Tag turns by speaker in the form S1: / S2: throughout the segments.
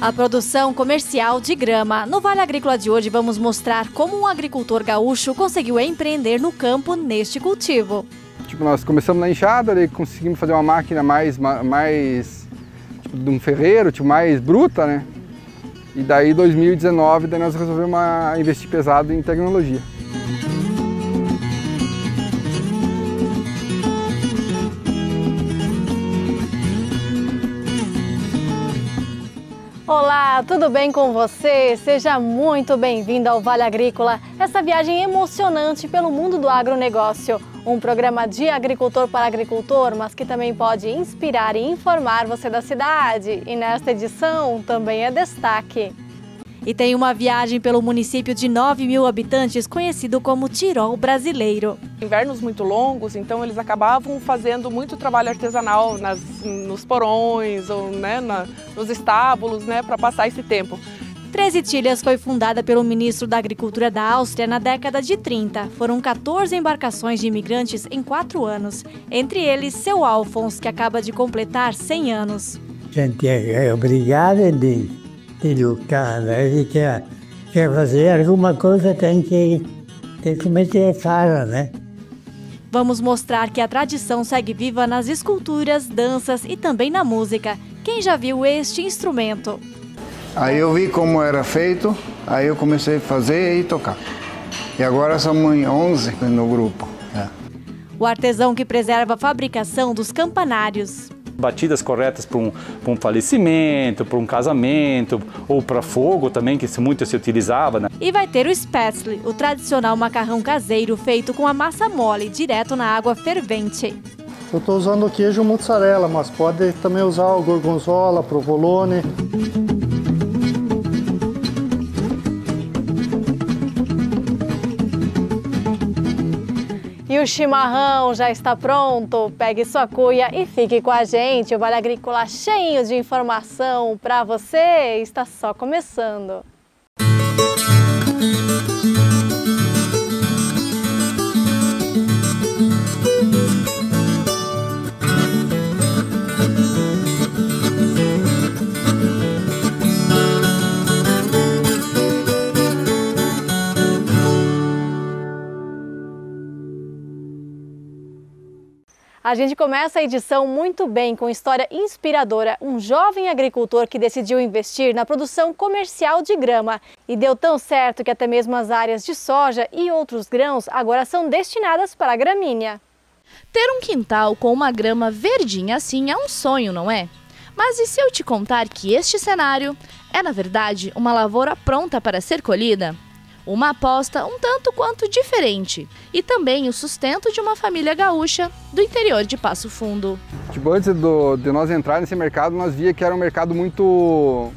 S1: A produção comercial de grama. No Vale Agrícola de hoje vamos mostrar como um agricultor gaúcho conseguiu empreender no campo neste cultivo.
S2: Nós começamos na enxada, daí conseguimos fazer uma máquina mais de um ferreiro, mais bruta, né? E daí em 2019 nós resolvemos investir pesado em tecnologia.
S1: Olá, tudo bem com você? Seja muito bem-vindo ao Vale Agrícola, essa viagem emocionante pelo mundo do agronegócio. Um programa de agricultor para agricultor, mas que também pode inspirar e informar você da cidade. E nesta edição também é destaque. E tem uma viagem pelo município de 9.000 habitantes, conhecido como Tirol brasileiro.
S3: Invernos muito longos, então eles acabavam fazendo muito trabalho artesanal nos porões ou nos estábulos, para passar esse tempo.
S1: 13 Tilhas foi fundada pelo ministro da Agricultura da Áustria na década de 30. Foram 14 embarcações de imigrantes em 4 anos. Entre eles, seu Alfons, que acaba de completar 100 anos.
S4: A gente é obrigado de educar, né? E quer fazer alguma coisa, tem que meter a cara, né?
S1: Vamos mostrar que a tradição segue viva nas esculturas, danças e também na música. Quem já viu este instrumento?
S5: Aí eu vi como era feito, aí eu comecei a fazer e tocar. E agora somos 11 no grupo.
S1: O artesão que preserva a fabricação dos campanários.
S6: Batidas corretas para um falecimento, para um casamento ou para fogo também, que muito se utilizava, né?
S1: E vai ter o spätzle, o tradicional macarrão caseiro feito com a massa mole, direto na água fervente.
S7: Eu estou usando o queijo mozzarella, mas pode também usar o gorgonzola, provolone.
S1: E o chimarrão já está pronto? Pegue sua cuia e fique com a gente. O Vale Agrícola cheio de informação para você está só começando. A gente começa a edição muito bem, com história inspiradora. Um jovem agricultor que decidiu investir na produção comercial de grama. E deu tão certo que até mesmo as áreas de soja e outros grãos agora são destinadas para a gramínea.
S8: Ter um quintal com uma grama verdinha assim é um sonho, não é? Mas e se eu te contar que este cenário é, na verdade, uma lavoura pronta para ser colhida? Uma aposta um tanto quanto diferente e também o sustento de uma família gaúcha do interior de Passo Fundo.
S2: Antes de nós entrar nesse mercado, nós via que era um mercado muito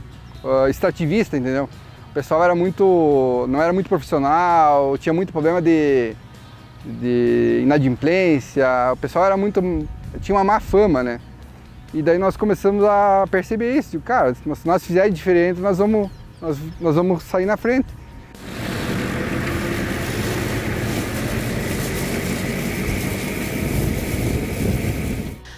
S2: extrativista, entendeu? O pessoal não era muito profissional, tinha muito problema de inadimplência, o pessoal tinha uma má fama, né? E daí nós começamos a perceber isso, cara, se nós fizermos diferente, nós vamos sair na frente.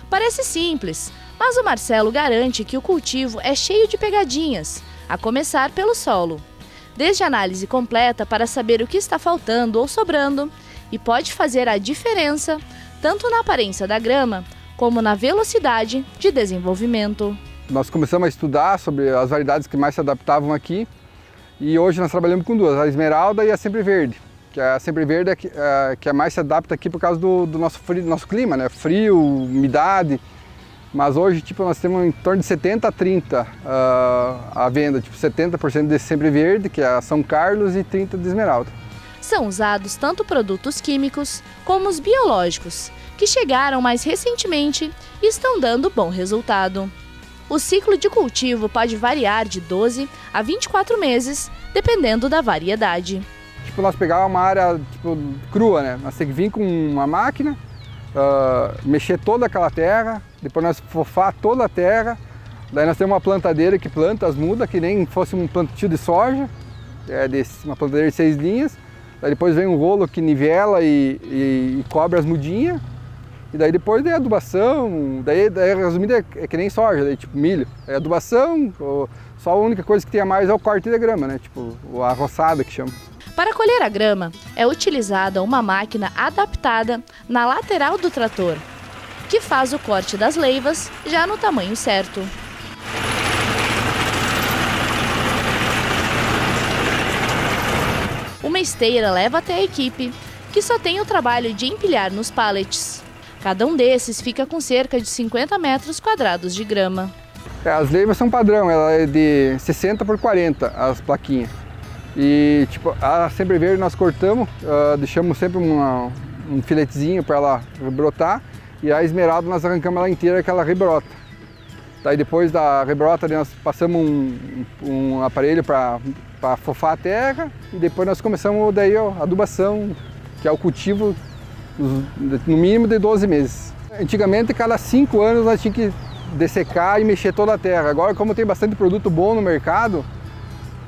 S8: Parece simples, mas o Marcelo garante que o cultivo é cheio de pegadinhas, a começar pelo solo. Desde análise completa para saber o que está faltando ou sobrando, e pode fazer a diferença tanto na aparência da grama, como na velocidade de desenvolvimento. Nós
S2: começamos a estudar sobre as variedades que mais se adaptavam aqui, e hoje nós trabalhamos com duas, a esmeralda e a sempre verde. Que a sempre verde é que mais se adapta aqui por causa do nosso clima, né? Frio, umidade. Mas hoje nós temos em torno de 70 a 30 à venda, 70% de sempre verde, que é a São Carlos, e 30% de esmeralda.
S8: São usados tanto produtos químicos como os biológicos, que chegaram mais recentemente e estão dando bom resultado. O ciclo de cultivo pode variar de 12 a 24 meses, dependendo da variedade.
S2: Nós pegávamos uma área crua, né? Nós temos que vir com uma máquina, mexer toda aquela terra, depois nós fofar toda a terra, daí nós temos uma plantadeira que planta as mudas, que nem fosse um plantio de soja, uma plantadeira de 6 linhas, daí depois vem um rolo que nivela e cobre as mudinhas, E daí depois daí adubação, daí resumindo é que nem soja, daí tipo milho. É adubação, só a única coisa que tem a mais é o corte da grama, né? Tipo a roçada que chama.
S8: Para colher a grama, é utilizada uma máquina adaptada na lateral do trator, que faz o corte das leivas já no tamanho certo. Uma esteira leva até a equipe, que só tem o trabalho de empilhar nos pallets. Cada um desses fica com cerca de 50 metros quadrados de grama.
S2: As leivas são padrão, ela é de 60 por 40 as plaquinhas. E tipo, a Sempre Verde nós cortamos, deixamos sempre um filetezinho para ela rebrotar, e a esmeralda nós arrancamos ela inteira que ela rebrota. Daí depois da rebrota nós passamos um aparelho para afofar a terra, e depois nós começamos daí a adubação, que é o cultivo no mínimo de 12 meses. Antigamente cada 5 anos nós tínhamos que dessecar e mexer toda a terra. Agora, como tem bastante produto bom no mercado,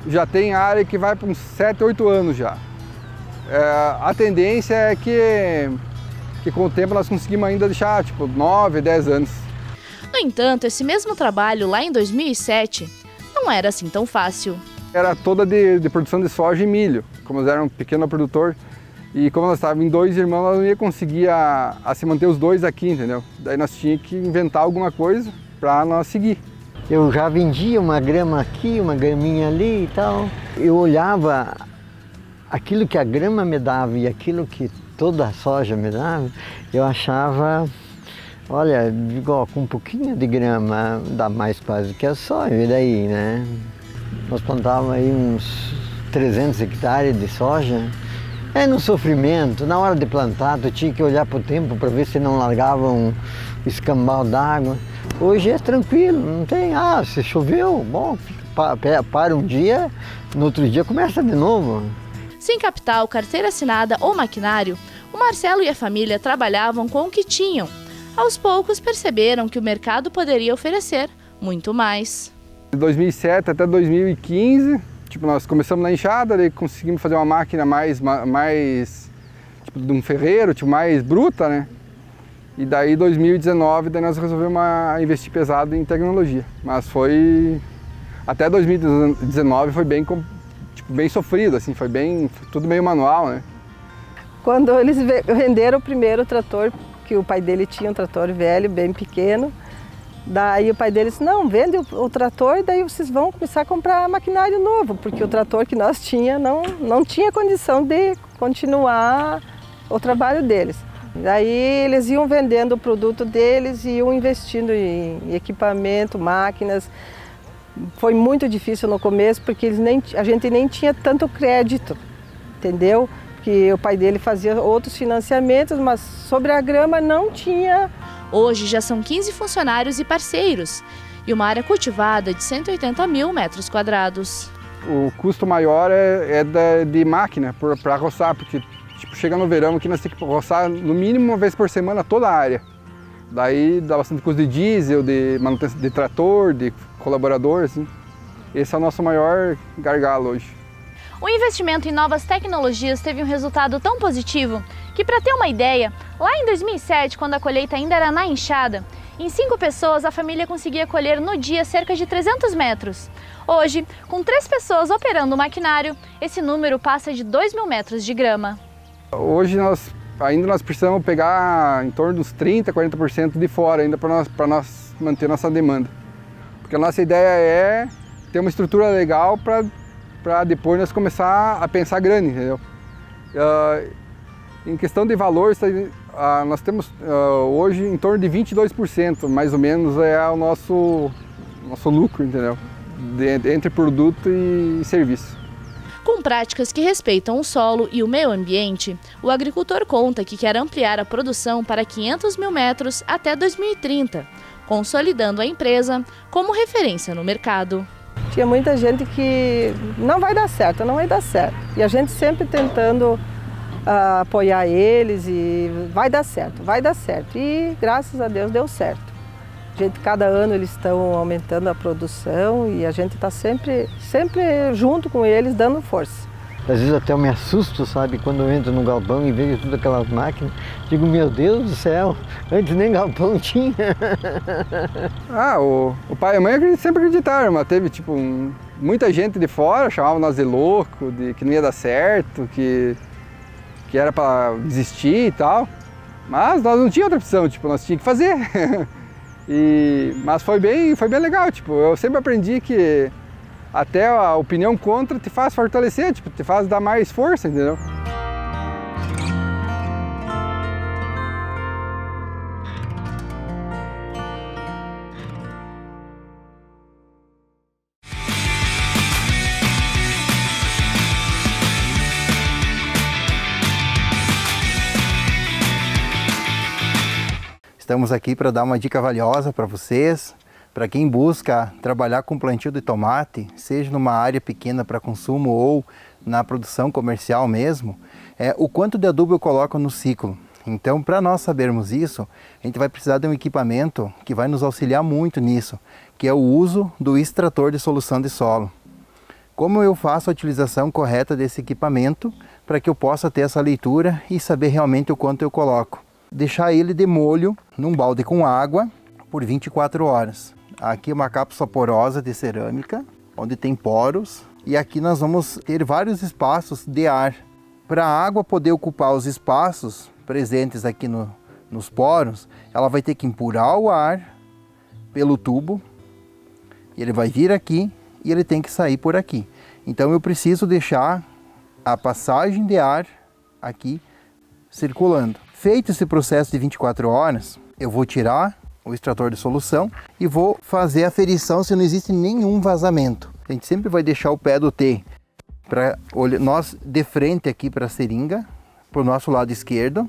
S2: já tem área que vai para uns 7, 8 anos já. A tendência é que com o tempo nós conseguimos ainda deixar tipo 9, 10 anos.
S8: No entanto, esse mesmo trabalho lá em 2007 não era assim tão fácil.
S2: Era toda de produção de soja e milho, como nós éramos um pequeno produtor. E como nós estávamos em 2 irmãos, nós não ia conseguir se manter os 2 aqui, entendeu? Daí nós tínhamos que inventar alguma coisa para nós seguir.
S9: Eu já vendia uma grama aqui, uma graminha ali e tal. Eu olhava aquilo que a grama me dava e aquilo que toda a soja me dava, eu achava, olha, igual com um pouquinho de grama dá mais quase que a soja, e daí, né? Nós plantávamos aí uns 300 hectares de soja. É no sofrimento, na hora de plantar, tu tinha que olhar para o tempo para ver se não largava um escambau d'água. Hoje é tranquilo, não tem, se choveu, bom, para um dia, no outro dia começa de novo.
S8: Sem capital, carteira assinada ou maquinário, o Marcelo e a família trabalhavam com o que tinham. Aos poucos perceberam que o mercado poderia oferecer muito mais.
S2: De 2007 até 2015, tipo, nós começamos na enxada, daí conseguimos fazer uma máquina mais tipo, de um ferreiro, tipo, mais bruta, né? E daí, 2019, daí nós resolvemos investir pesado em tecnologia. Mas até 2019 foi bem sofrido, assim, foi tudo meio manual, né?
S10: Quando eles venderam o primeiro trator, que o pai dele tinha um trator velho, bem pequeno, daí o pai dele disse, não, vende o trator e daí vocês vão começar a comprar maquinário novo, porque o trator que nós tínhamos não tinha condição de continuar o trabalho deles. Daí eles iam vendendo o produto deles e iam investindo em equipamento, máquinas. Foi muito difícil no começo porque a gente nem tinha tanto crédito, entendeu? Porque o pai dele fazia outros financiamentos, mas sobre a grama não tinha.
S8: Hoje já são 15 funcionários e parceiros e uma área cultivada de 180 mil metros quadrados.
S2: O custo maior é de máquina para roçar, porque tipo, chega no verão que nós temos que roçar no mínimo uma vez por semana toda a área. Daí dá bastante custo de diesel, de manutenção de trator, de colaborador, assim. Esse é o nosso maior gargalo hoje.
S1: O investimento em novas tecnologias teve um resultado tão positivo que, para ter uma ideia, lá em 2007, quando a colheita ainda era na enxada, em 5 pessoas a família conseguia colher no dia cerca de 300 metros. Hoje, com 3 pessoas operando o maquinário, esse número passa de 2.000 metros de grama.
S2: Hoje nós precisamos pegar em torno dos 30%, 40% de fora ainda para nós manter nossa demanda. Porque a nossa ideia é ter uma estrutura legal para depois nós começar a pensar grande, entendeu? Em questão de valor, nós temos hoje em torno de 22%, mais ou menos, é o nosso lucro, entendeu? Entre produto e serviço.
S8: Com práticas que respeitam o solo e o meio ambiente, o agricultor conta que quer ampliar a produção para 500 mil metros até 2030, consolidando a empresa como referência no mercado.
S10: Tinha muita gente que não vai dar certo, não vai dar certo. E a gente sempre tentando apoiar eles e vai dar certo, vai dar certo. E graças a Deus deu certo. Cada ano eles estão aumentando a produção e a gente está sempre junto com eles, dando força.
S9: Às vezes até eu me assusto, sabe, quando eu entro no galpão e vejo todas aquelas máquinas. Digo, meu Deus do céu, antes nem galpão tinha.
S2: O pai e a mãe sempre acreditaram, mas teve tipo muita gente de fora, chamava nós de louco, de que não ia dar certo, que era para desistir e tal. Mas nós não tínhamos outra opção, tipo, nós tínhamos que fazer. Mas foi bem legal, tipo, eu sempre aprendi que até a opinião contra te faz fortalecer, tipo, te faz dar mais força, entendeu?
S11: Estamos aqui para dar uma dica valiosa para vocês, para quem busca trabalhar com plantio de tomate, seja numa área pequena para consumo ou na produção comercial mesmo, o quanto de adubo eu coloco no ciclo. Então, para nós sabermos isso, a gente vai precisar de um equipamento que vai nos auxiliar muito nisso, que é o uso do extrator de solução de solo. Como eu faço a utilização correta desse equipamento para que eu possa ter essa leitura e saber realmente o quanto eu coloco? Deixar ele de molho num balde com água por 24 horas. Aqui é uma cápsula porosa de cerâmica, onde tem poros, e aqui nós vamos ter vários espaços de ar. Para a água poder ocupar os espaços presentes aqui nos poros, ela vai ter que empurrar o ar pelo tubo, ele vai vir aqui e ele tem que sair por aqui. Então eu preciso deixar a passagem de ar aqui circulando. Feito esse processo de 24 horas, eu vou tirar o extrator de solução e vou fazer a aferição se não existe nenhum vazamento. A gente sempre vai deixar o pé do T para nós de frente aqui para a seringa, para o nosso lado esquerdo.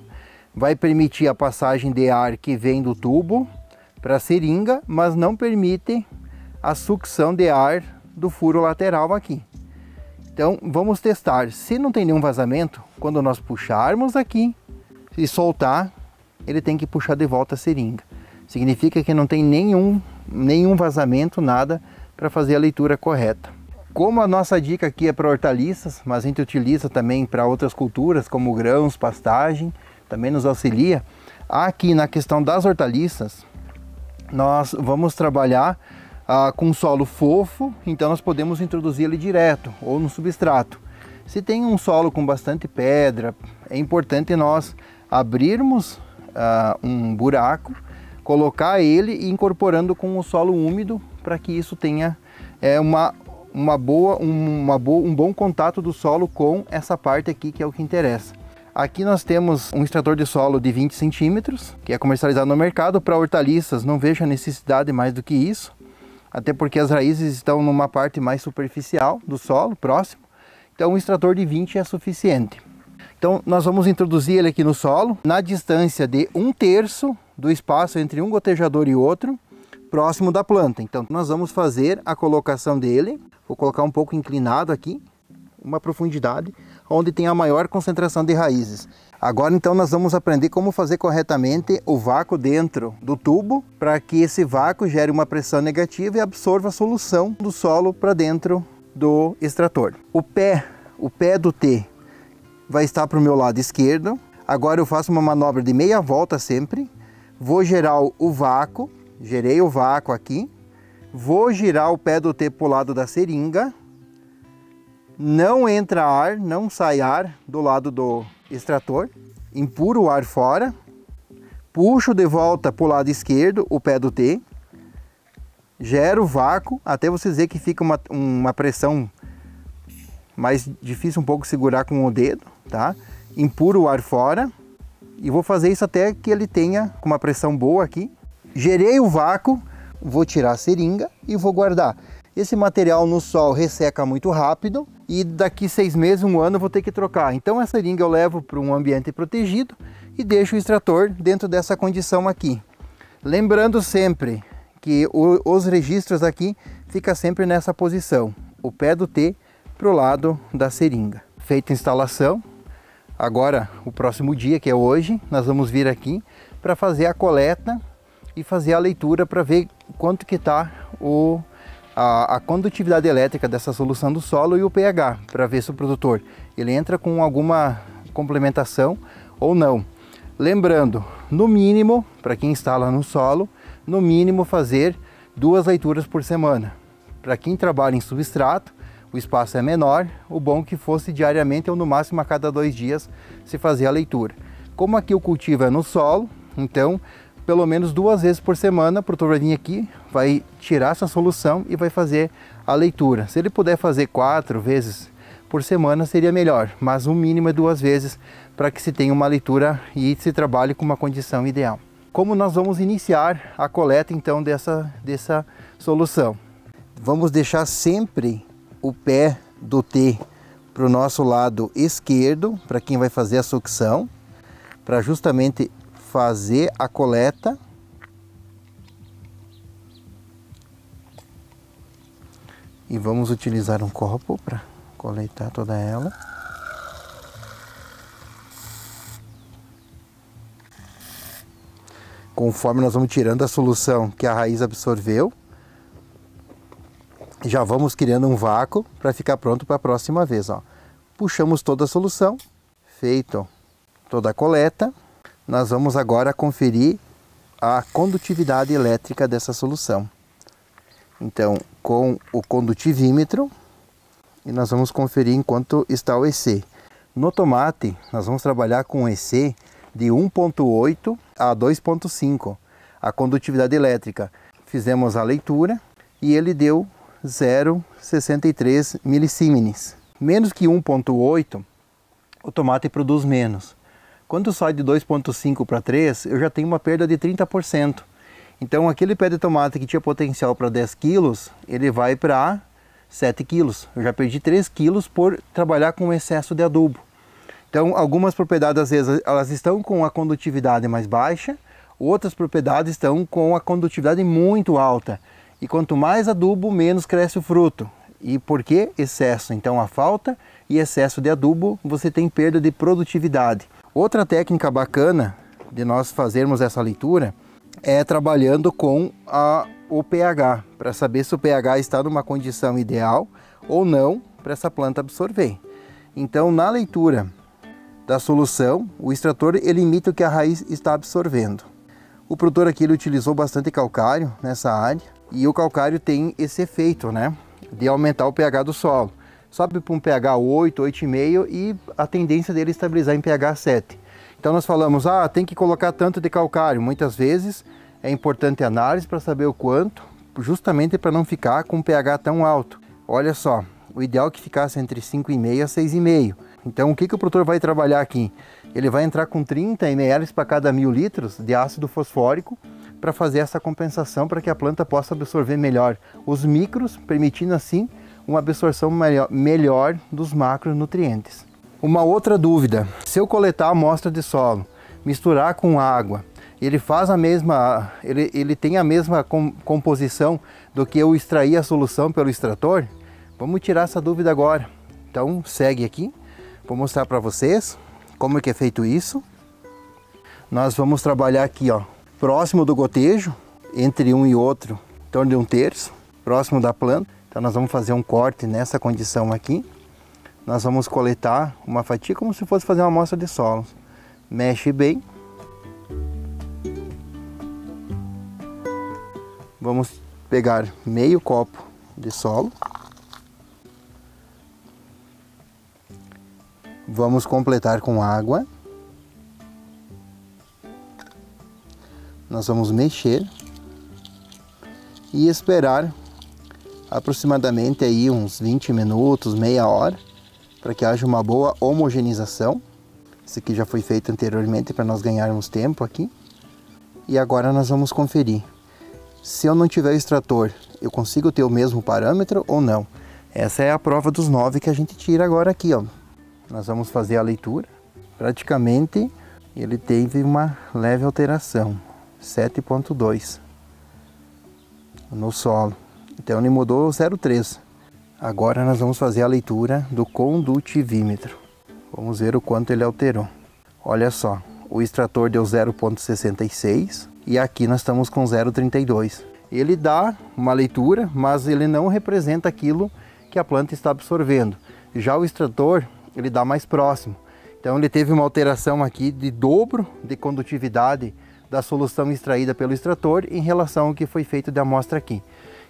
S11: Vai permitir a passagem de ar que vem do tubo para a seringa, mas não permite a sucção de ar do furo lateral aqui. Então vamos testar. Se não tem nenhum vazamento, quando nós puxarmos aqui e soltar, ele tem que puxar de volta a seringa. Significa que não tem nenhum vazamento, nada, para fazer a leitura correta. Como a nossa dica aqui é para hortaliças, mas a gente utiliza também para outras culturas, como grãos, pastagem, também nos auxilia. Aqui na questão das hortaliças, nós vamos trabalhar com solo fofo, então nós podemos introduzir ele direto ou no substrato. Se tem um solo com bastante pedra, é importante nós abrirmos um buraco, colocar ele e incorporando com o solo úmido para que isso tenha um bom contato do solo com essa parte aqui, que é o que interessa. Aqui nós temos um extrator de solo de 20 centímetros, que é comercializado no mercado. Para hortaliças não vejo a necessidade mais do que isso, até porque as raízes estão numa parte mais superficial do solo, próximo. Então um extrator de 20 é suficiente. Então nós vamos introduzir ele aqui no solo, na distância de 1/3 do espaço entre um gotejador e outro, próximo da planta. Então nós vamos fazer a colocação dele, vou colocar um pouco inclinado aqui, uma profundidade, onde tem a maior concentração de raízes. Agora então nós vamos aprender como fazer corretamente o vácuo dentro do tubo, para que esse vácuo gere uma pressão negativa e absorva a solução do solo para dentro do extrator. O pé do T vai estar para o meu lado esquerdo. Agora eu faço uma manobra de meia volta sempre, vou gerar o vácuo, gerei o vácuo aqui, vou girar o pé do T para o lado da seringa, não entra ar, não sai ar do lado do extrator, empurro o ar fora, puxo de volta para o lado esquerdo o pé do T, gero o vácuo, até vocês verem que fica uma pressão mais difícil um pouco segurar com o dedo, tá? Empurro o ar fora e vou fazer isso até que ele tenha uma pressão boa aqui. Gerei o vácuo, vou tirar a seringa e vou guardar. Esse material no sol resseca muito rápido e daqui 6 meses, 1 ano eu vou ter que trocar. Então essa seringa eu levo para um ambiente protegido e deixo o extrator dentro dessa condição aqui. Lembrando sempre que os registros aqui ficam sempre nessa posição, o pé do T para o lado da seringa. Feita a instalação, agora o próximo dia, que é hoje, nós vamos vir aqui para fazer a coleta e fazer a leitura para ver quanto que está a condutividade elétrica dessa solução do solo e o pH, para ver se o produtor ele entra com alguma complementação ou não. Lembrando, no mínimo, para quem instala no solo, no mínimo fazer 2 leituras por semana. Para quem trabalha em substrato, o espaço é menor, o bom que fosse diariamente ou no máximo a cada 2 dias se fazer a leitura. Como aqui o cultivo é no solo, então pelo menos 2 vezes por semana o produtor vai vir aqui, vai tirar essa solução e vai fazer a leitura. Se ele puder fazer 4 vezes por semana seria melhor, mas o mínimo é 2 vezes para que se tenha uma leitura e se trabalhe com uma condição ideal. Como nós vamos iniciar a coleta então dessa solução? Vamos deixar sempre o pé do T para o nosso lado esquerdo, para quem vai fazer a sucção, para justamente fazer a coleta. E vamos utilizar um copo para coletar toda ela. Conforme nós vamos tirando a solução que a raiz absorveu, já vamos criando um vácuo para ficar pronto para a próxima vez. Ó. Puxamos toda a solução, feito toda a coleta, nós vamos agora conferir a condutividade elétrica dessa solução. Então, com o condutivímetro, e nós vamos conferir enquanto está o EC. No tomate, nós vamos trabalhar com um EC de 1.8 a 2.5, a condutividade elétrica. Fizemos a leitura e ele deu 0,63 milissímenes. Menos que 1.8, o tomate produz menos. Quando sai de 2.5 para 3, eu já tenho uma perda de 30%. Então aquele pé de tomate que tinha potencial para 10 quilos, ele vai para 7 quilos. Eu já perdi 3 quilos por trabalhar com excesso de adubo. Então algumas propriedades às vezes elas estão com a condutividade mais baixa, outras propriedades estão com a condutividade muito alta. E quanto mais adubo, menos cresce o fruto. E por que excesso? Então a falta e excesso de adubo, você tem perda de produtividade. Outra técnica bacana de nós fazermos essa leitura é trabalhando com o pH, para saber se o pH está numa condição ideal ou não para essa planta absorver. Então na leitura da solução, o extrator ele imita o que a raiz está absorvendo. O produtor aqui ele utilizou bastante calcário nessa área e o calcário tem esse efeito, né, de aumentar o pH do solo. Sobe para um pH 8, 8,5 e a tendência dele é estabilizar em pH 7. Então nós falamos, tem que colocar tanto de calcário. Muitas vezes é importante a análise para saber o quanto, justamente para não ficar com um pH tão alto. Olha só, o ideal é que ficasse entre 5,5 a 6,5. Então o que o produtor vai trabalhar aqui? Ele vai entrar com 30 ml para cada 1.000 litros de ácido fosfórico para fazer essa compensação para que a planta possa absorver melhor os micros, permitindo assim uma absorção melhor dos macronutrientes. Uma outra dúvida, se eu coletar a amostra de solo, misturar com água, ele tem a mesma composição do que eu extrair a solução pelo extrator? Vamos tirar essa dúvida agora. Então segue aqui, vou mostrar para vocês como é que é feito isso. Nós vamos trabalhar aqui, ó, próximo do gotejo, entre um e outro, em torno de 1/3, próximo da planta. Então nós vamos fazer um corte nessa condição aqui. Nós vamos coletar uma fatia como se fosse fazer uma amostra de solo. Mexe bem. Vamos pegar meio copo de solo. Vamos completar com água. Nós vamos mexer e esperar aproximadamente aí uns 20 minutos, meia hora, para que haja uma boa homogeneização. Isso aqui já foi feito anteriormente para nós ganharmos tempo aqui. E agora nós vamos conferir. Se eu não tiver extrator, eu consigo ter o mesmo parâmetro ou não? Essa é a prova dos 9 que a gente tira agora aqui, ó. Nós vamos fazer a leitura. Praticamente ele teve uma leve alteração, 7,2 no solo. Então ele mudou 0,3. Agora nós vamos fazer a leitura do condutivímetro. Vamos ver o quanto ele alterou. Olha só, o extrator deu 0,66 e aqui nós estamos com 0,32. ele dá uma leitura, mas ele não representa aquilo que a planta está absorvendo. Já o extrator, ele dá mais próximo. Então ele teve uma alteração aqui de dobro de condutividade da solução extraída pelo extrator em relação ao que foi feito de amostra aqui.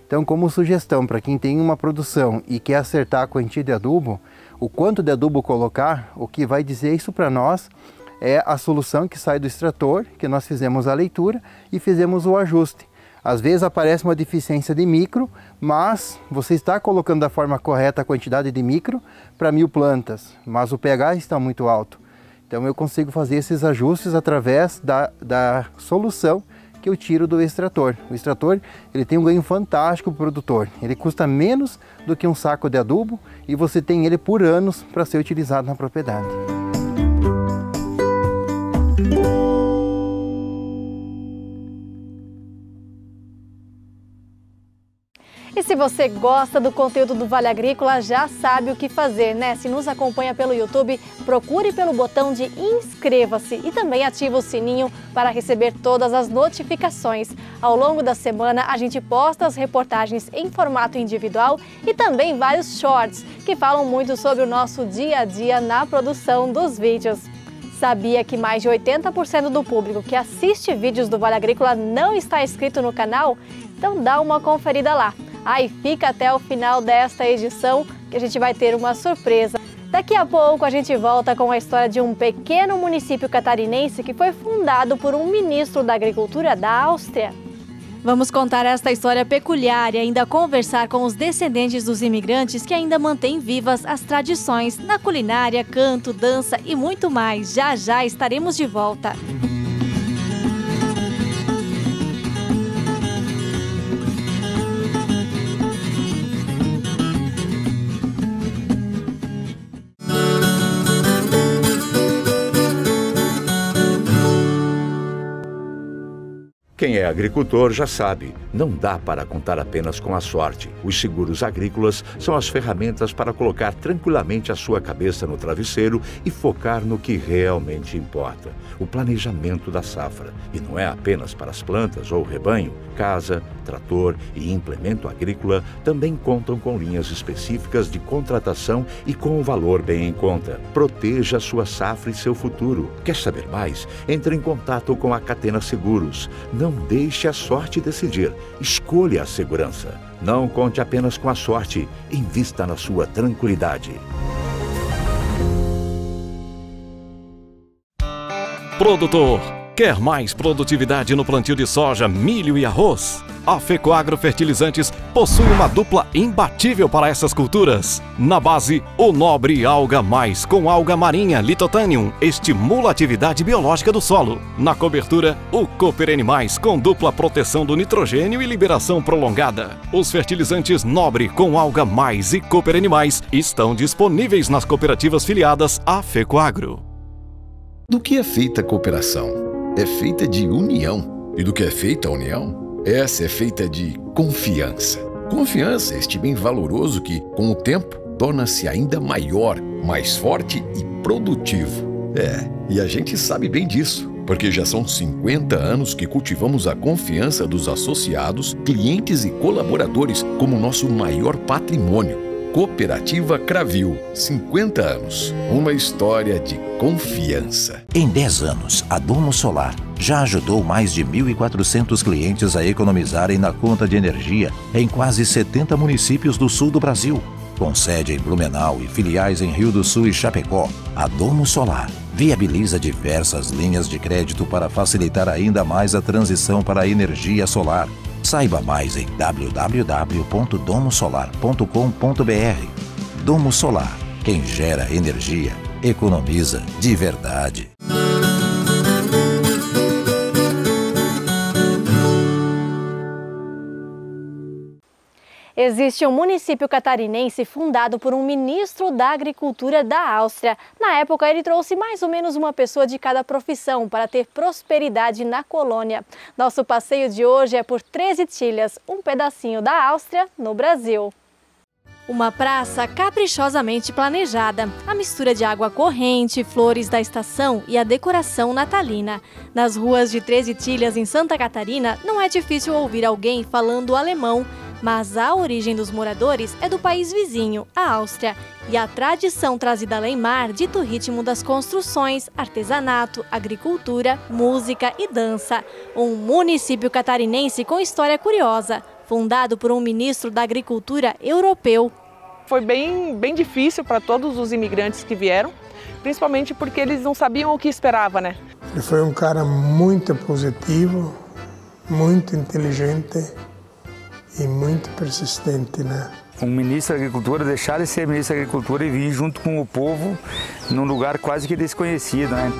S11: Então, como sugestão para quem tem uma produção e quer acertar a quantia de adubo, o quanto de adubo colocar, o que vai dizer isso para nós é a solução que sai do extrator, que nós fizemos a leitura e fizemos o ajuste. Às vezes aparece uma deficiência de micro, mas você está colocando da forma correta a quantidade de micro para 1000 plantas, mas o pH está muito alto. Então eu consigo fazer esses ajustes através da solução que eu tiro do extrator. O extrator, ele tem um ganho fantástico para o produtor. Ele custa menos do que um saco de adubo e você tem ele por anos para ser utilizado na propriedade.
S1: E se você gosta do conteúdo do Vale Agrícola, já sabe o que fazer, né? Se nos acompanha pelo YouTube, procure pelo botão de inscreva-se e também ative o sininho para receber todas as notificações. Ao longo da semana, a gente posta as reportagens em formato individual e também vários shorts que falam muito sobre o nosso dia a dia na produção dos vídeos. Sabia que mais de 80% do público que assiste vídeos do Vale Agrícola não está inscrito no canal? Então dá uma conferida lá. E fica até o final desta edição que a gente vai ter uma surpresa. Daqui a pouco a gente volta com a história de um pequeno município catarinense que foi fundado por um ministro da Agricultura da Áustria. Vamos contar esta história peculiar e ainda conversar com os descendentes dos imigrantes que ainda mantêm vivas as tradições na culinária, canto, dança e muito mais. Já já estaremos de volta.
S12: Quem é agricultor já sabe, não dá para contar apenas com a sorte. Os seguros agrícolas são as ferramentas para colocar tranquilamente a sua cabeça no travesseiro e focar no que realmente importa, o planejamento da safra. E não é apenas para as plantas ou rebanho. Casa, trator e implemento agrícola também contam com linhas específicas de contratação e com o valor bem em conta. Proteja a sua safra e seu futuro. Quer saber mais? Entre em contato com a Catena Seguros. Não deixe a sorte decidir. Escolha a segurança. Não conte apenas com a sorte. Invista na sua tranquilidade.
S13: Produtor, quer mais produtividade no plantio de soja, milho e arroz? A Fecoagro Fertilizantes possui uma dupla imbatível para essas culturas. Na base, o Nobre Alga Mais com alga marinha Lithothanium estimula a atividade biológica do solo. Na cobertura, o Cooper N+, com dupla proteção do nitrogênio e liberação prolongada. Os fertilizantes Nobre com alga mais e Cooper N+, estão disponíveis nas cooperativas filiadas à Fecoagro.
S14: Do que é feita a cooperação? É feita de união. E do que é feita a união? Essa é feita de confiança. Confiança é este bem valoroso que, com o tempo, torna-se ainda maior, mais forte e produtivo. E a gente sabe bem disso, porque já são 50 anos que cultivamos a confiança dos associados, clientes e colaboradores como nosso maior patrimônio. Cooperativa Cravil, 50 anos. Uma história de confiança.
S15: Em 10 anos, a Domo Solar já ajudou mais de 1.400 clientes a economizarem na conta de energia em quase 70 municípios do sul do Brasil. Com sede em Blumenau e filiais em Rio do Sul e Chapecó, a Domo Solar viabiliza diversas linhas de crédito para facilitar ainda mais a transição para a energia solar. Saiba mais em www.domosolar.com.br. Domo Solar. Quem gera energia, economiza de verdade.
S1: Existe um município catarinense fundado por um ministro da Agricultura da Áustria. Na época, ele trouxe mais ou menos uma pessoa de cada profissão para ter prosperidade na colônia. Nosso passeio de hoje é por Três Itilhas, um pedacinho da Áustria no Brasil. Uma praça caprichosamente planejada, a mistura de água corrente, flores da estação e a decoração natalina. Nas ruas de Três Itilhas, em Santa Catarina, não é difícil ouvir alguém falando alemão, mas a origem dos moradores é do país vizinho, a Áustria, e a tradição trazida além mar dita o ritmo das construções, artesanato, agricultura, música e dança. Um município catarinense com história curiosa, fundado por um ministro da Agricultura europeu.
S3: Foi bem difícil para todos os imigrantes que vieram, principalmente porque eles não sabiam o que esperava, né?
S16: Ele foi um cara muito positivo, muito inteligente e muito persistente, né?
S17: Um ministro da Agricultura, deixar de ser ministro da Agricultura e vir junto com o povo num lugar quase que desconhecido, né?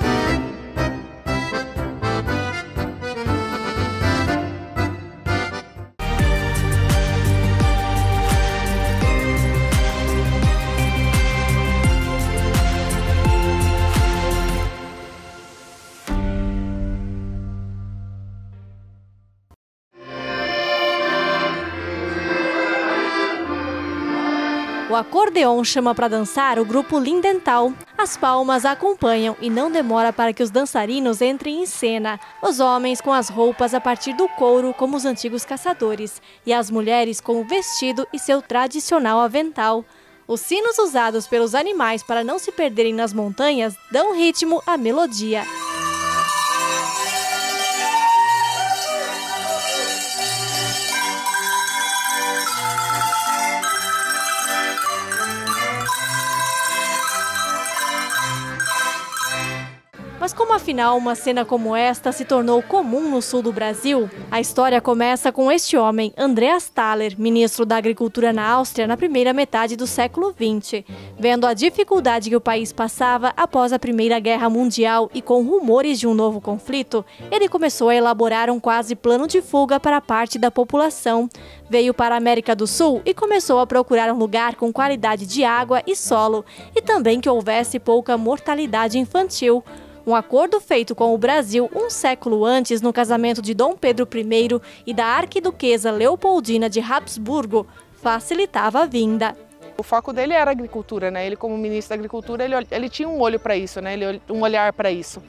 S1: O acordeon chama para dançar o grupo Lindenthal. As palmas acompanham e não demora para que os dançarinos entrem em cena. Os homens com as roupas a partir do couro, como os antigos caçadores, e as mulheres com o vestido e seu tradicional avental. Os sinos usados pelos animais para não se perderem nas montanhas dão ritmo à melodia. Mas como afinal uma cena como esta se tornou comum no sul do Brasil? A história começa com este homem, Andreas Thaler, ministro da Agricultura na Áustria na primeira metade do século XX. Vendo a dificuldade que o país passava após a Primeira Guerra Mundial e com rumores de um novo conflito, ele começou a elaborar um quase plano de fuga para parte da população. Veio para a América do Sul e começou a procurar um lugar com qualidade de água e solo, e também que houvesse pouca mortalidade infantil. Um acordo feito com o Brasil um século antes no casamento de Dom Pedro I e da arquiduquesa Leopoldina de Habsburgo facilitava a vinda.
S3: O foco dele era a agricultura, né? Ele como ministro da Agricultura, ele tinha um olho para isso, né? Um olhar para isso.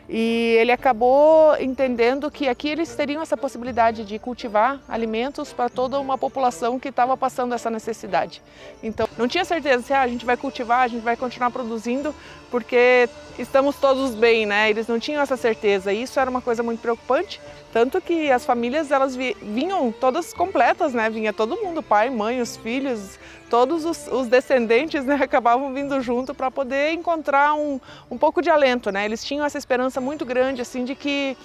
S3: E ele acabou entendendo que aqui eles teriam essa possibilidade de cultivar alimentos para toda uma população que estava passando essa necessidade. Então, não tinha certeza se a gente vai cultivar, a gente vai continuar produzindo, porque estamos todos bem, né? Eles não tinham essa certeza e isso era uma coisa muito preocupante, tanto que as famílias elas vinham todas completas, né? Vinha todo mundo, pai, mãe, os filhos, todos os descendentes, né? Acabavam vindo junto para poder encontrar um pouco de alento, né? Eles tinham essa esperança muito grande assim de que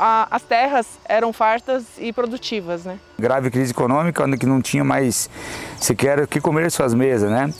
S3: as terras eram fartas e produtivas, né?
S17: Grave crise econômica, onde não tinha mais sequer o que comer em suas mesas, né?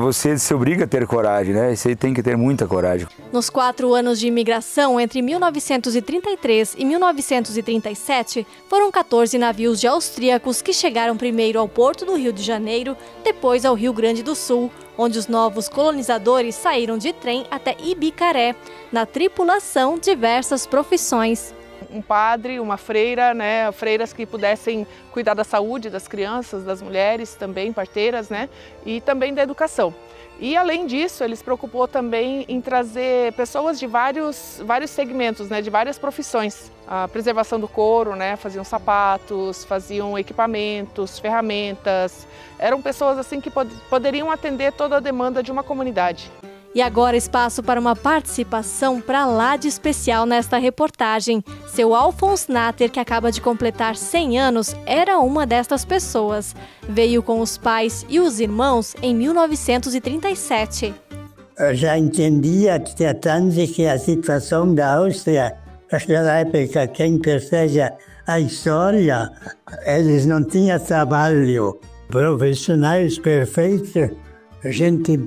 S17: Você se obriga a ter coragem, né? Você tem que ter muita coragem.
S1: Nos 4 anos de imigração, entre 1933 e 1937, foram 14 navios de austríacos que chegaram primeiro ao Porto do Rio de Janeiro, depois ao Rio Grande do Sul, onde os novos colonizadores saíram de trem até Ibicaré. Na tripulação, diversas profissões.
S3: Um padre, uma freira, né? Freiras que pudessem cuidar da saúde das crianças, das mulheres, também parteiras, né? E também da educação. E além disso, ele se preocupou também em trazer pessoas de vários segmentos, né? De várias profissões. A preservação do couro, né? Faziam sapatos, faziam equipamentos, ferramentas. Eram pessoas assim que poderiam atender toda a demanda de uma comunidade.
S1: E agora espaço para uma participação para lá de especial nesta reportagem. Seu Alfons Natter, que acaba de completar 100 anos, era uma destas pessoas. Veio com os pais e os irmãos em 1937.
S4: Eu já entendia tratando-se que a situação da Áustria, naquela época, quem percebe a história, eles não tinham trabalho. Profissionais perfeitos, gente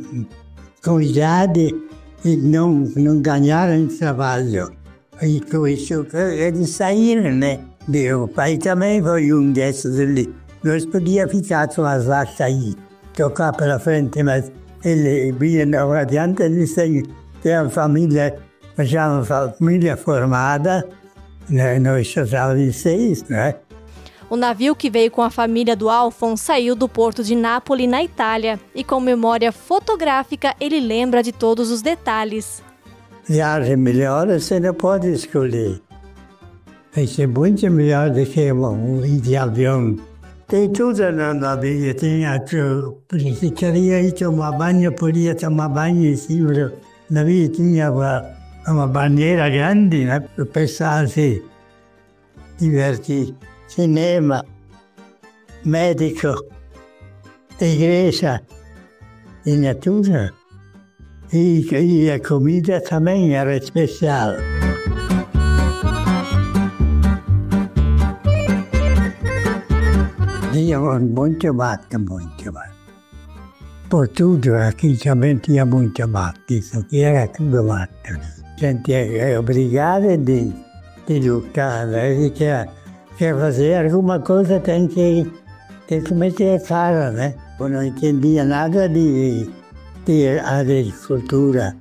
S4: com idade e não ganharam trabalho. E com isso eles saíram, né? Meu pai também foi um desses ali. Nós podíamos ficar com as vacas aí, tocar para frente, mas ele vinha não adianta, eles têm uma família, já uma família formada, né? Nós já estávamos em 6, né?
S1: O navio que veio com a família do Alfons saiu do porto de Nápoles, na Itália, e com memória fotográfica ele lembra de todos os detalhes.
S4: Viagem melhor você não pode escolher. Vai ser muito melhor do que um de avião. Tem tudo no navio, se queria ir tomar banho, podia tomar banho em cima. O navio tinha uma banheira grande, né, para o pessoal se divertir. Cinema, médico, igreja, tinha tudo. E a comida também era especial. Tinha muito mato. Por tudo, aqui também tinha muito mato. Isso aqui era tudo mato. A gente é obrigado de lutar, né? Quer fazer alguma coisa, tem que meter a cara, né? Eu não entendia nada de agricultura.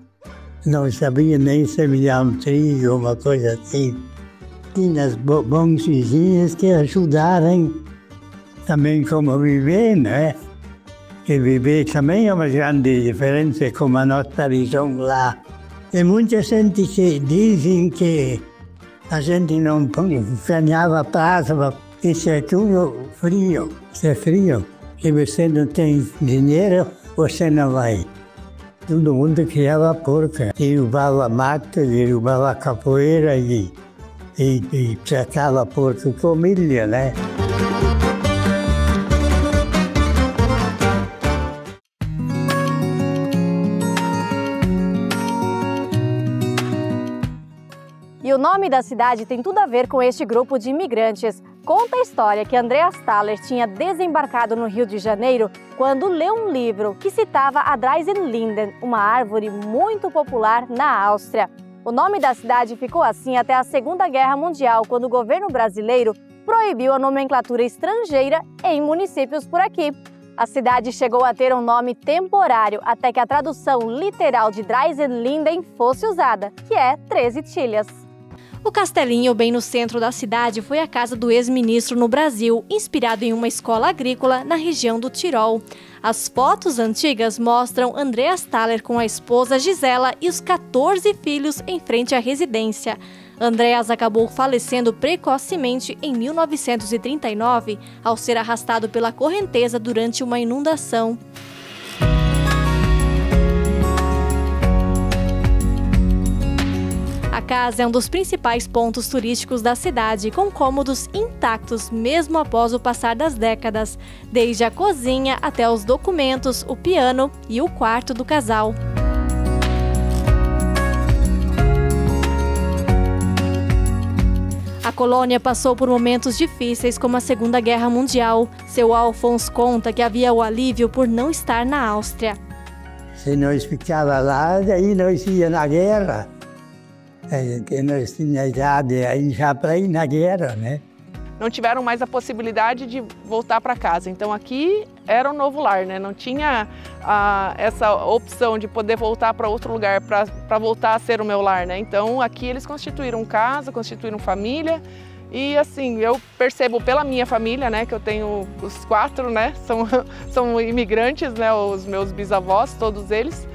S4: Não sabia nem semear um trigo, uma coisa assim. Tinha as bons vizinhos que ajudaram também como viver, né? E viver também é uma grande diferença com a nossa visão lá. Tem muita gente que dizem que a gente não ganhava prazo, isso é tudo frio. Isso é frio. Se você não tem dinheiro, você não vai. Todo mundo criava porca. Derrubava mato, derrubava capoeira e tratava porco com milho, né?
S1: E o nome da cidade tem tudo a ver com este grupo de imigrantes. Conta a história que Andreas Thaler tinha desembarcado no Rio de Janeiro quando leu um livro que citava a Dreisenlinden, uma árvore muito popular na Áustria. O nome da cidade ficou assim até a Segunda Guerra Mundial, quando o governo brasileiro proibiu a nomenclatura estrangeira em municípios por aqui. A cidade chegou a ter um nome temporário até que a tradução literal de Dreisenlinden fosse usada, que é 13 tilhas. O castelinho bem no centro da cidade foi a casa do ex-ministro no Brasil, inspirado em uma escola agrícola na região do Tirol. As fotos antigas mostram Andreas Thaler com a esposa Gisela e os 14 filhos em frente à residência. Andreas acabou falecendo precocemente em 1939, ao ser arrastado pela correnteza durante uma inundação. A casa é um dos principais pontos turísticos da cidade, com cômodos intactos mesmo após o passar das décadas, desde a cozinha até os documentos, o piano e o quarto do casal. A colônia passou por momentos difíceis, como a Segunda Guerra Mundial. Seu Alfons conta que havia o alívio por não estar na Áustria.
S4: Se nós ficávamos lá, daí nós íamos na guerra. Que nós tínhamos idade aí já para ir na guerra, né?
S3: Não tiveram mais a possibilidade de voltar para casa. Então aqui era um novo lar, né? Não tinha essa opção de poder voltar para outro lugar para voltar a ser o meu lar, né? Então aqui eles constituíram casa, constituíram família. E assim, eu percebo pela minha família, né, que eu tenho os 4, né, são imigrantes, né, os meus bisavós, todos eles.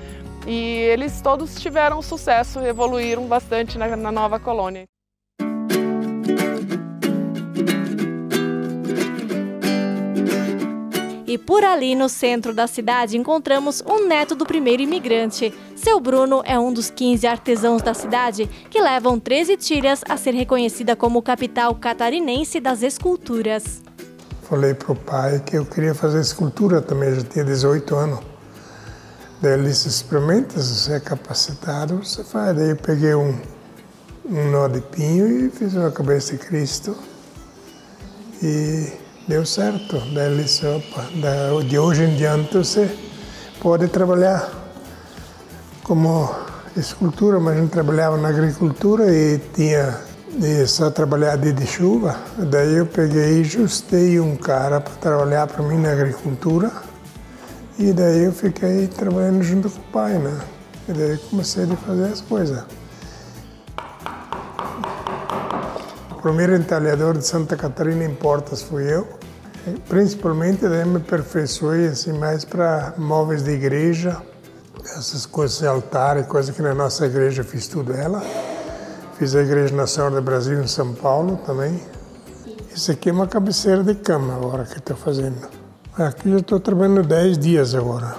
S3: E eles todos tiveram sucesso, evoluíram bastante na nova colônia.
S1: E por ali no centro da cidade encontramos um neto do primeiro imigrante. Seu Bruno é um dos 15 artesãos da cidade que levam 13 tilhas a ser reconhecida como capital catarinense das esculturas.
S16: Falei para o pai que eu queria fazer escultura também, já tinha 18 anos. Daí ele disse, experimenta, se você é capacitado, você faz. Daí eu peguei um nó de pinho e fiz uma cabeça de Cristo. E deu certo. Daí ele disse, opa, de hoje em diante você pode trabalhar como escultura, mas a gente trabalhava na agricultura e só trabalhar dia de chuva. Daí eu peguei e ajustei um cara para trabalhar para mim na agricultura. E daí eu fiquei trabalhando junto com o pai, né? E daí comecei a fazer as coisas. primeiro entalhador de Santa Catarina em portas fui eu. Principalmente daí me aperfeiçoei assim, mais para móveis de igreja, essas coisas de altar e coisas que na nossa igreja fiz tudo ela. Fiz a Igreja Nacional do Brasil em São Paulo também. Isso aqui é uma cabeceira de cama agora que estou fazendo. Aqui eu estou trabalhando 10 dias agora.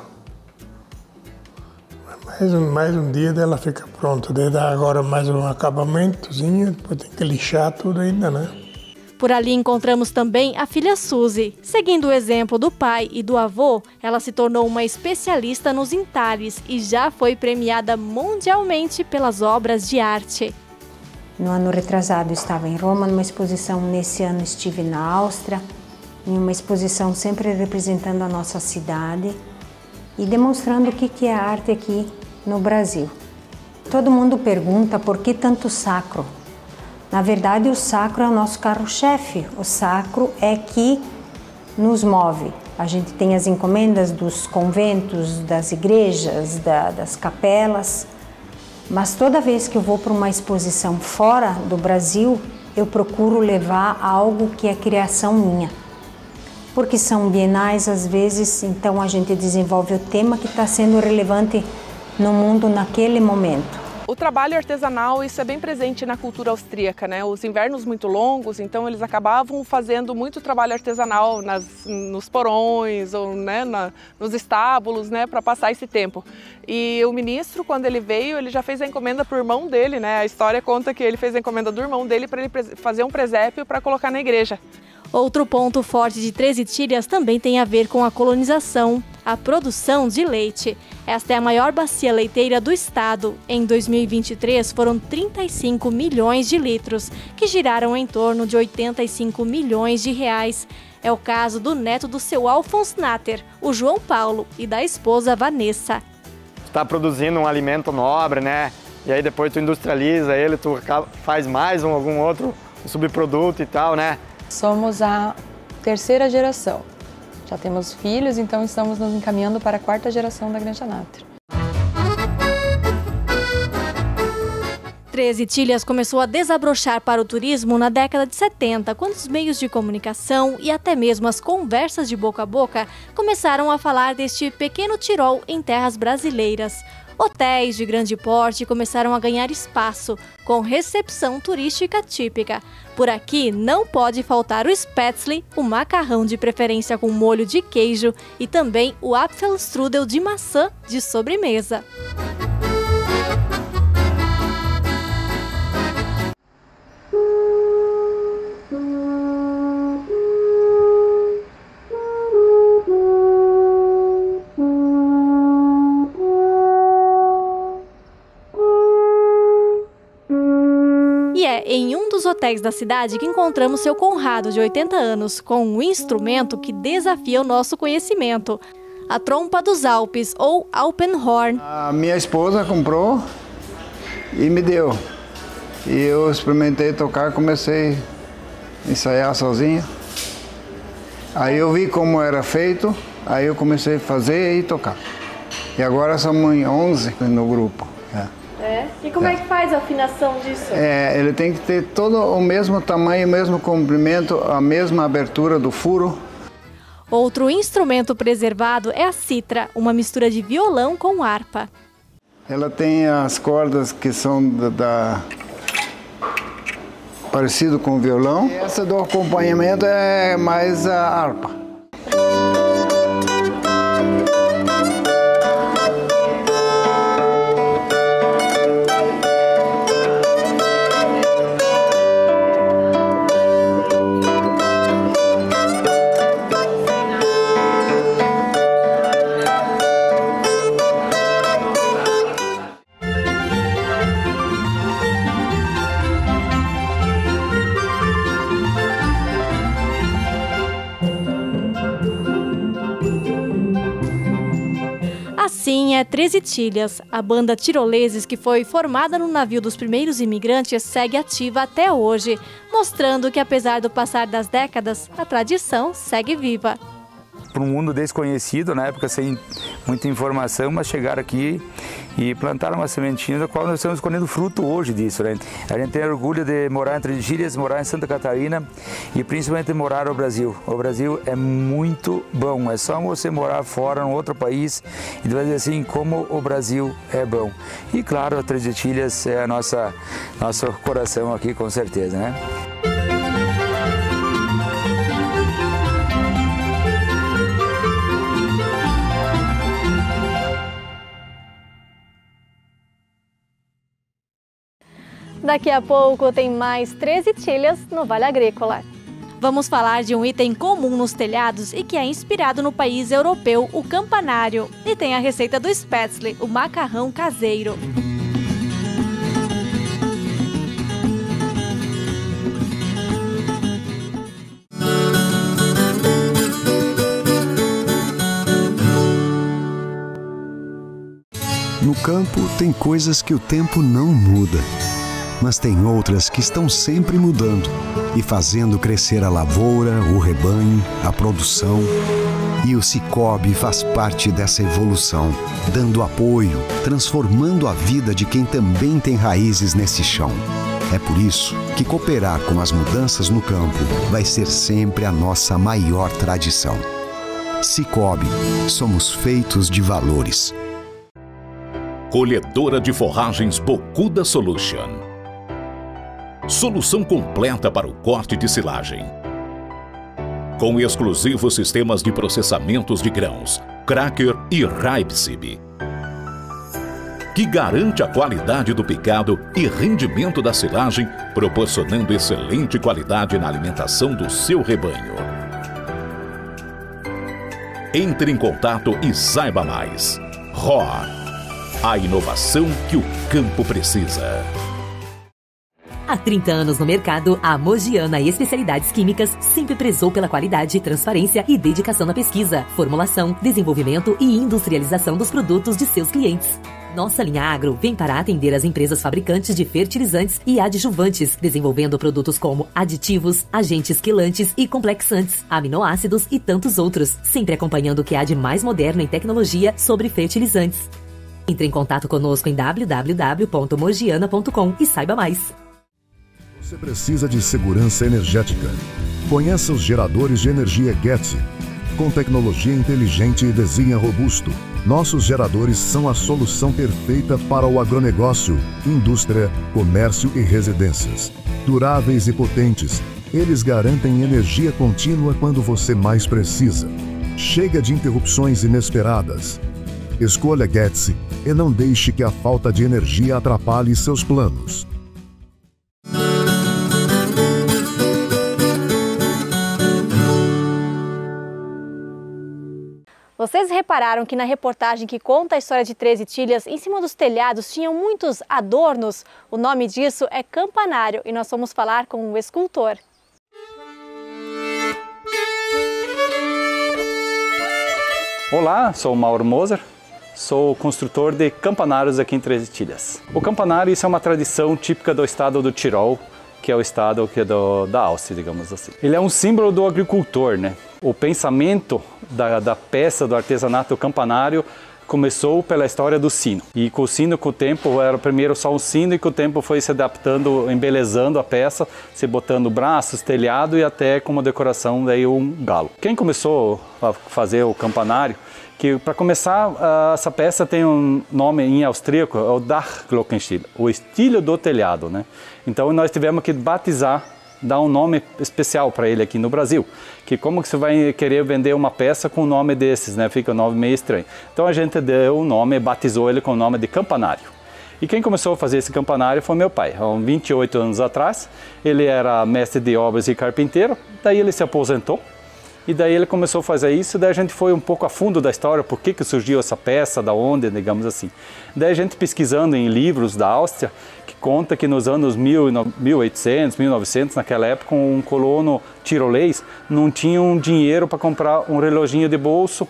S16: Mais um dia dela fica pronta. Daí dá agora mais um acabamentozinho, depois tem que lixar tudo ainda, né?
S1: Por ali encontramos também a filha Suzy. Seguindo o exemplo do pai e do avô, ela se tornou uma especialista nos entalhes e já foi premiada mundialmente pelas obras de arte.
S18: No ano retrasado estava em Roma numa exposição, nesse ano estive na Áustria, em uma exposição sempre representando a nossa cidade e demonstrando o que é a arte aqui no Brasil. Todo mundo pergunta por que tanto sacro. Na verdade, o sacro é o nosso carro-chefe, o sacro é que nos move. A gente tem as encomendas dos conventos, das igrejas, das capelas, mas toda vez que eu vou para uma exposição fora do Brasil, eu procuro levar algo que é criação minha. Porque são bienais, às vezes, então a gente desenvolve o tema que está sendo relevante no mundo naquele momento.
S3: O trabalho artesanal, isso é bem presente na cultura austríaca, né? Os invernos muito longos, então eles acabavam fazendo muito trabalho artesanal nos porões ou né, nos estábulos, né, para passar esse tempo. E o ministro, quando ele veio, ele já fez a encomenda para o irmão dele, né? A história conta que ele fez a encomenda do irmão dele para ele fazer um presépio para colocar na igreja.
S1: Outro ponto forte de Três Itilhas também tem a ver com a colonização, a produção de leite. Esta é a maior bacia leiteira do estado. Em 2023 foram 35 milhões de litros, que giraram em torno de 85 milhões de reais. É o caso do neto do seu Alphonse Natter, o João Paulo, e da esposa Vanessa.
S19: Está produzindo um alimento nobre, né? E aí depois tu industrializa ele, tu faz mais algum outro subproduto e tal, né?
S20: Somos a terceira geração. Já temos filhos, então estamos nos encaminhando para a quarta geração da Granja Natter.
S1: Três Itilhas começou a desabrochar para o turismo na década de 70, quando os meios de comunicação e até mesmo as conversas de boca a boca começaram a falar deste pequeno Tirol em terras brasileiras. Hotéis de grande porte começaram a ganhar espaço, com recepção turística típica. Por aqui não pode faltar o Spätzle, o macarrão de preferência com molho de queijo, e também o Apfelstrudel de maçã de sobremesa. E é em um dos hotéis da cidade que encontramos seu Conrado, de 80 anos, com um instrumento que desafia o nosso conhecimento. A trompa dos Alpes, ou Alpenhorn.
S5: A minha esposa comprou e me deu. E eu experimentei tocar, comecei a ensaiar sozinho. Aí eu vi como era feito, aí eu comecei a fazer e tocar. E agora somos 11 no grupo.
S1: E como é que faz a afinação disso?
S5: Ele tem que ter todo o mesmo tamanho, o mesmo comprimento, a mesma abertura do furo.
S1: Outro instrumento preservado é a citra, uma mistura de violão com harpa.
S5: Ela tem as cordas que são parecido com o violão. E essa do acompanhamento é mais a harpa.
S1: Assim é Três Itilhas. A banda Tiroleses, que foi formada no navio dos primeiros imigrantes, segue ativa até hoje, mostrando que apesar do passar das décadas, a tradição segue viva.
S17: para um mundo desconhecido, na época sem muita informação, mas chegaram aqui e plantaram uma sementinha da qual nós estamos colhendo fruto hoje disso, né? A gente tem orgulho de morar entre Ilhas, morar em Santa Catarina e principalmente morar no Brasil. O Brasil é muito bom, é só você morar fora, em outro país, e vai dizer assim, como o Brasil é bom. E claro, a 13 Ilhas é nosso coração aqui, com certeza, né?
S1: Daqui a pouco tem mais 13 Ilhas no Vale Agrícola.
S21: Vamos falar de um item comum nos telhados e que é inspirado no país europeu, o campanário. E tem a receita do spätzle, o macarrão caseiro.
S22: No campo, tem coisas que o tempo não muda. Mas tem outras que estão sempre mudando e fazendo crescer a lavoura, o rebanho, a produção. E o Sicoob faz parte dessa evolução, dando apoio, transformando a vida de quem também tem raízes nesse chão. É por isso que cooperar com as mudanças no campo vai ser sempre a nossa maior tradição. Sicoob, somos feitos de valores.
S23: Colhedora de forragens Bocuda Solution. Solução completa para o corte de silagem. Com exclusivos sistemas de processamentos de grãos, Cracker e Raipsib, que garante a qualidade do picado e rendimento da silagem, proporcionando excelente qualidade na alimentação do seu rebanho. Entre em contato e saiba mais. Roar, a inovação que o campo precisa.
S24: Há 30 anos no mercado, a Mogiana Especialidades Químicas sempre prezou pela qualidade, transparência e dedicação na pesquisa, formulação, desenvolvimento e industrialização dos produtos de seus clientes. Nossa linha Agro vem para atender as empresas fabricantes de fertilizantes e adjuvantes, desenvolvendo produtos como aditivos, agentes quelantes e complexantes, aminoácidos e tantos outros, sempre acompanhando o que há de mais moderno em tecnologia sobre fertilizantes. Entre em contato conosco em www.mogiana.com e saiba mais.
S25: Você precisa de segurança energética. Conheça os geradores de energia Getty. Com tecnologia inteligente e desenho robusto, nossos geradores são a solução perfeita para o agronegócio, indústria, comércio e residências. Duráveis e potentes, eles garantem energia contínua quando você mais precisa. Chega de interrupções inesperadas. Escolha Getty e não deixe que a falta de energia atrapalhe seus planos.
S1: Vocês repararam que na reportagem que conta a história de 13 Ilhas, em cima dos telhados tinham muitos adornos? O nome disso é campanário e nós vamos falar com o escultor.
S6: Olá, sou o Mauro Moser, sou construtor de campanários aqui em 13 Ilhas. O campanário, isso é uma tradição típica do estado do Tirol, que é o estado da Áustria, digamos assim. Ele é um símbolo do agricultor, né? O pensamento da peça, do artesanato do campanário, começou pela história do sino. E com o sino, com o tempo, era primeiro só um sino e com o tempo foi se adaptando, embelezando a peça, se botando braços, telhado e até como decoração daí um galo. Quem começou a fazer o campanário, que para começar, essa peça tem um nome em austríaco, é o Dachglockenstich, o estilo do telhado, né? Então nós tivemos que batizar, dar um nome especial para ele aqui no Brasil, que como que você vai querer vender uma peça com um nome desses, né? Fica um nome meio estranho. Então a gente deu o nome, batizou ele com o nome de campanário. E quem começou a fazer esse campanário foi meu pai, há 28 anos atrás. Ele era mestre de obras e carpinteiro, daí ele se aposentou. E daí ele começou a fazer isso, daí a gente foi um pouco a fundo da história, por que surgiu essa peça, da onde, digamos assim. Daí a gente pesquisando em livros da Áustria, que conta que nos anos 1800, 1900, naquela época, um colono tirolês não tinha dinheiro para comprar um reloginho de bolso,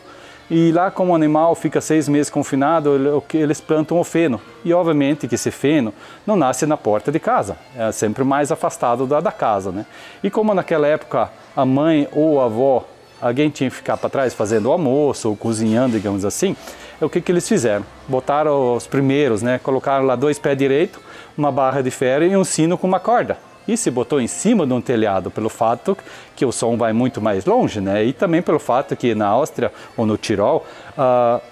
S6: e lá como o animal fica 6 meses confinado, eles plantam o feno. E obviamente que esse feno não nasce na porta de casa, é sempre mais afastado da casa, né? E como naquela época a mãe ou a avó alguém tinha que ficar para trás fazendo o almoço ou cozinhando, digamos assim. O que eles fizeram? Botaram os primeiros, né? Colocaram lá 2 pés direitos, uma barra de ferro e um sino com uma corda. E se botou em cima de um telhado pelo fato que o som vai muito mais longe, né? E também pelo fato que na Áustria ou no Tirol,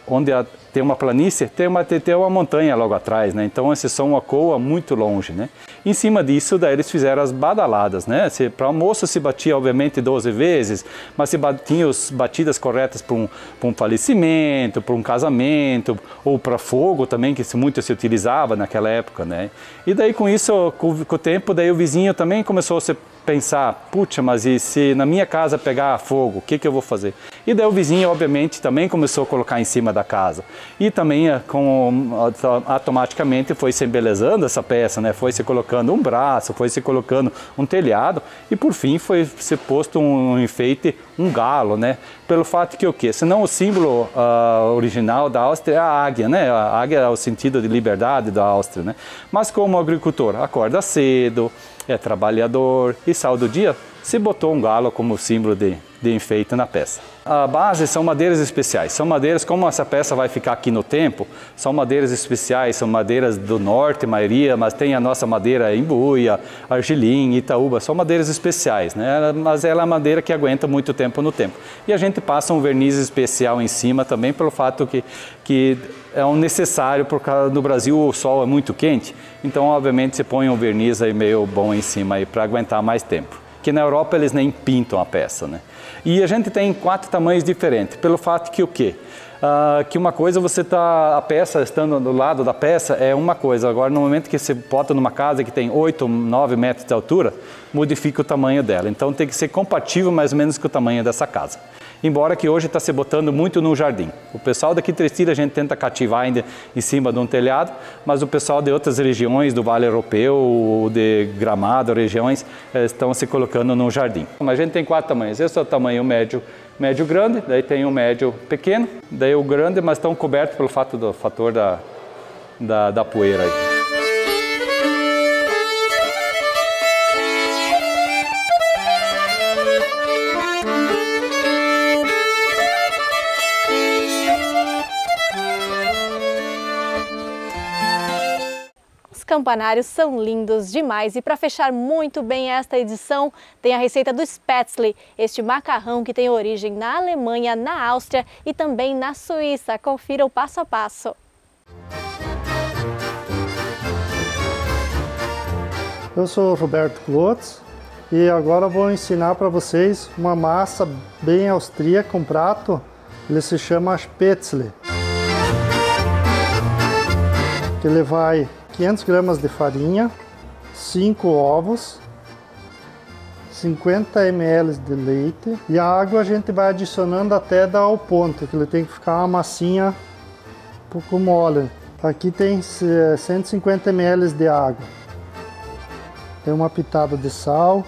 S6: onde tem uma planície, tem uma montanha logo atrás, né? Então esse som ecoa muito longe, né? Em cima disso, daí eles fizeram as badaladas, né? Para almoço se batia obviamente 12 vezes, mas se tinha as batidas corretas para um falecimento, para um casamento, ou para fogo também, que muito se utilizava naquela época, né? E daí com isso, com o tempo, daí o vizinho também começou a se pensar, puxa, mas e se na minha casa pegar fogo, o que eu vou fazer? E daí o vizinho, obviamente, também começou a colocar em cima da casa. E também, automaticamente, foi se embelezando essa peça, né? Foi se colocando um braço, foi se colocando um telhado e, por fim, foi se posto um enfeite, um galo, né? Pelo fato que o quê? Senão o símbolo original da Áustria é a águia, né? A águia é o sentido de liberdade da Áustria, né? Mas como agricultor acorda cedo, é trabalhador e sal do dia, se botou um galo como símbolo de enfeite na peça. A base são madeiras especiais, são madeiras, como essa peça vai ficar aqui no tempo, são madeiras especiais, são madeiras do norte, a maioria, mas tem a nossa madeira embuia, argilim, itaúba, são madeiras especiais, né? Mas ela é madeira que aguenta muito tempo no tempo. E a gente passa um verniz especial em cima também pelo fato que é um necessário, porque no Brasil o sol é muito quente, então obviamente se põe um verniz aí meio bom em cima aí para aguentar mais tempo. Que na Europa eles nem pintam a peça, né? E a gente tem 4 tamanhos diferentes, pelo fato que o quê? Que uma coisa a peça estando do lado da peça é uma coisa, agora no momento que você bota numa casa que tem 8, 9 metros de altura, modifica o tamanho dela, então tem que ser compatível mais ou menos com o tamanho dessa casa. Embora que hoje está se botando muito no jardim. O pessoal daqui de Trestilha a gente tenta cativar ainda em cima de um telhado, mas o pessoal de outras regiões, do Vale Europeu, ou de Gramado, regiões, estão se colocando no jardim. Mas a gente tem 4 tamanhos. Esse é o tamanho médio grande, daí tem o médio pequeno, daí o grande, mas estão cobertos pelo fator da poeira aí.
S1: Os campanários são lindos demais e para fechar muito bem esta edição, tem a receita do Spätzle, este macarrão que tem origem na Alemanha, na Áustria e também na Suíça. Confira o passo a passo.
S2: Eu sou o Roberto Klotz e agora vou ensinar para vocês uma massa bem austríaca, um prato, ele se chama Spätzle. Ele vai 500 gramas de farinha, 5 ovos, 50 ml de leite e a água a gente vai adicionando até dar o ponto, que ele tem que ficar uma massinha um pouco mole. Aqui tem 150 ml de água, tem uma pitada de sal,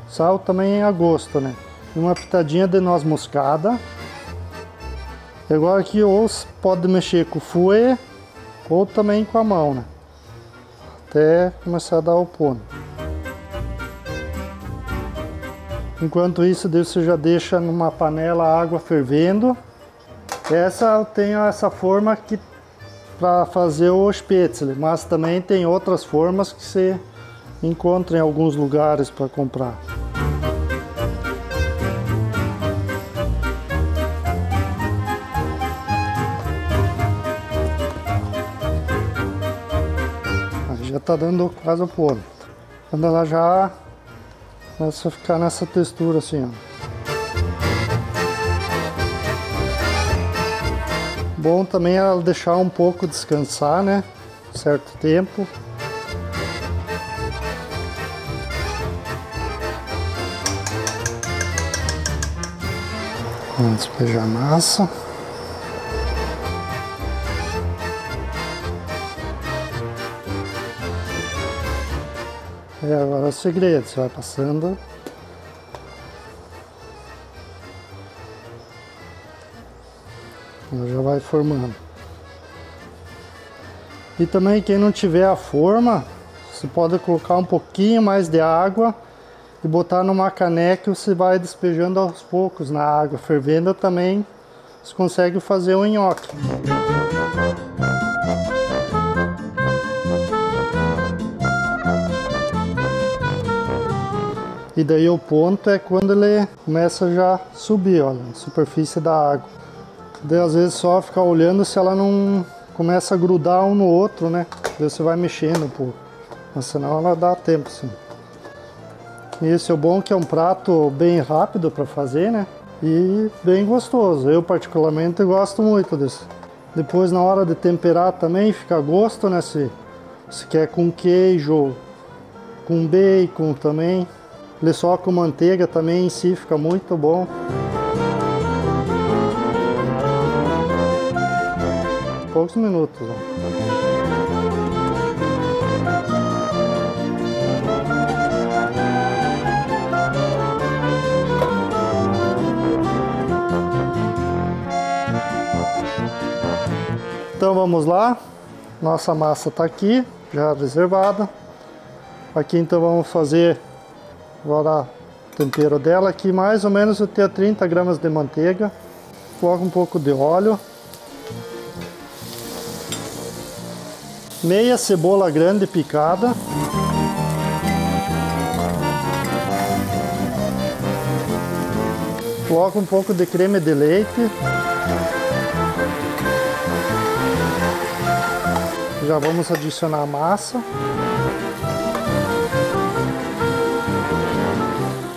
S2: sal também a gosto, né? E uma pitadinha de noz moscada. E agora aqui ou pode mexer com o fouet ou também com a mão, né? Até começar a dar o ponto. Enquanto isso, você já deixa numa panela a água fervendo. Eu tenho essa forma aqui para fazer o Spätzle, mas também tem outras formas que você encontra em alguns lugares para comprar. Já está dando quase o ponto. Quando ela já começa a ficar nessa textura assim, ó. Bom também ela deixar um pouco descansar, né? Certo tempo. Vamos despejar a massa. Agora é o segredo, você vai passando. Ela já vai formando. E também quem não tiver a forma, você pode colocar um pouquinho mais de água e botar numa caneca e você vai despejando aos poucos na água fervendo também. Você consegue fazer um nhoque. E daí o ponto é quando ele começa já a subir, olha, a superfície da água. Daí às vezes só ficar olhando se ela não começa a grudar um no outro, né? Daí você vai mexendo um pouco, mas senão ela dá tempo sim. E esse é o bom que é um prato bem rápido para fazer, né? E bem gostoso. Eu particularmente gosto muito desse. Depois na hora de temperar também fica a gosto, né? Se quer com queijo, com bacon também. Ele só com manteiga também em si fica muito bom. Poucos minutos. Ó. Então vamos lá. Nossa massa está aqui, já reservada. Aqui então vamos fazer agora o tempero dela. Aqui mais ou menos eu tenho 30 gramas de manteiga. Coloco um pouco de óleo. Meia cebola grande picada. Coloco um pouco de creme de leite. Já vamos adicionar a massa.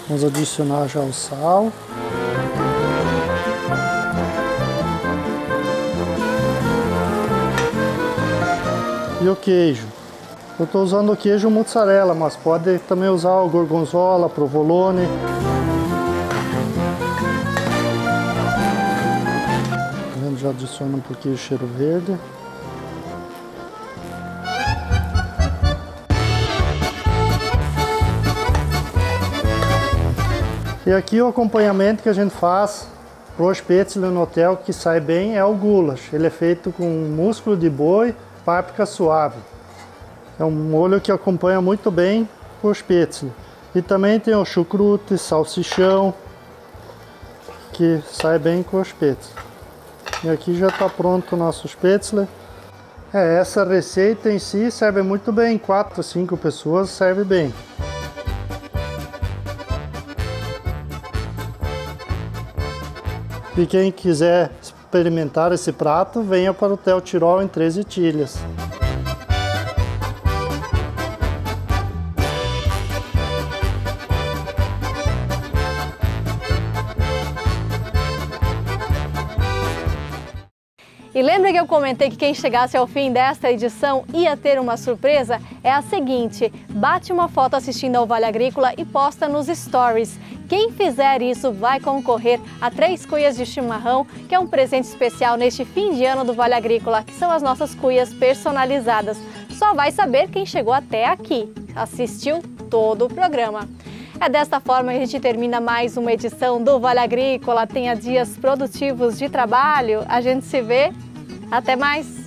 S2: Vamos adicionar já o sal. E o queijo. Eu estou usando o queijo mozzarella, mas pode também usar o gorgonzola, provolone. Já adiciona um pouquinho de cheiro verde. E aqui o acompanhamento que a gente faz pro spätzle no hotel que sai bem é o goulash. Ele é feito com músculo de boi, páprica suave. É um molho que acompanha muito bem o spätzle. E também tem o chucrute, salsichão, que sai bem com o spätzle. E aqui já está pronto o nosso spätzle. Essa receita em si serve muito bem, 4 a 5 pessoas serve bem. E quem quiser experimentar esse prato, venha para o Hotel Tirol em Três Itilhas.
S1: E lembra que eu comentei que quem chegasse ao fim desta edição ia ter uma surpresa? É a seguinte, bate uma foto assistindo ao Vale Agrícola e posta nos stories. Quem fizer isso vai concorrer a 3 cuias de chimarrão, que é um presente especial neste fim de ano do Vale Agrícola, que são as nossas cuias personalizadas. Só vai saber quem chegou até aqui, assistiu todo o programa. É desta forma que a gente termina mais uma edição do Vale Agrícola. Tenha dias produtivos de trabalho. A gente se vê. Até mais!